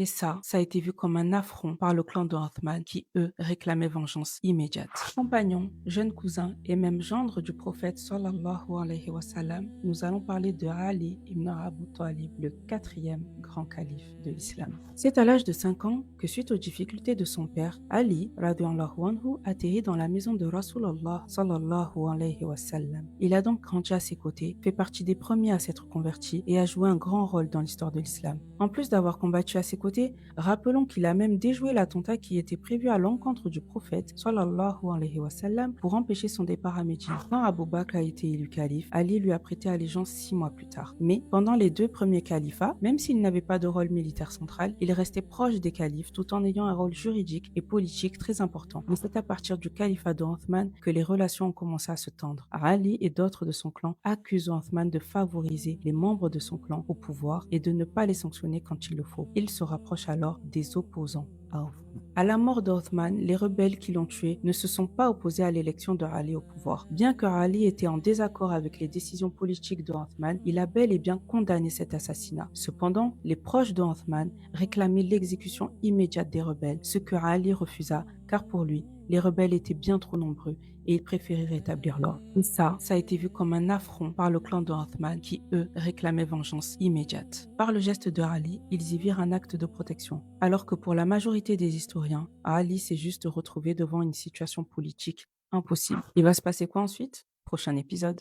Et ça a été vu comme un affront par le clan de Othman qui, eux, réclamaient vengeance immédiate. Compagnons, jeunes cousins et même gendre du prophète sallallahu alayhi wa sallam, nous allons parler de Ali ibn Abu Talib, le quatrième grand calife de l'islam. C'est à l'âge de 5 ans que, suite aux difficultés de son père, Ali radhiyallahu anhu atterrit dans la maison de Rasulallah sallallahu alayhi wa sallam. Il a donc grandi à ses côtés, fait partie des premiers à s'être convertis et a joué un grand rôle dans l'histoire de l'islam. En plus d'avoir combattu à ses côtés, rappelons qu'il a même déjoué l'attentat qui était prévu à l'encontre du prophète sallallahu alayhi wa sallam pour empêcher son départ à Médine. Quand Abu Bakr a été élu calife, Ali lui a prêté allégeance 6 mois plus tard. Mais pendant les 2 premiers califats, même s'il n'avait pas de rôle militaire central, il restait proche des califes tout en ayant un rôle juridique et politique très important. Mais c'est à partir du califat de Othman que les relations ont commencé à se tendre. Ali et d'autres de son clan accusent Othman de favoriser les membres de son clan au pouvoir et de ne pas les sanctionner quand il le faut. Il se rapproche alors des opposants à Othman. À la mort d'Othman, les rebelles qui l'ont tué ne se sont pas opposés à l'élection de Ali au pouvoir. Bien que Ali était en désaccord avec les décisions politiques de Othman, il a bel et bien condamné cet assassinat. Cependant, les proches de Othman réclamaient l'exécution immédiate des rebelles, ce que Ali refusa car pour lui, les rebelles étaient bien trop nombreux et il préférait rétablir l'ordre. Et ça a été vu comme un affront par le clan de Othman qui, eux, réclamaient vengeance immédiate. Par le geste de Ali, ils y virent un acte de protection. Alors que pour la majorité des historiens, Ali s'est juste retrouvé devant une situation politique impossible. Il va se passer quoi ensuite? Prochain épisode.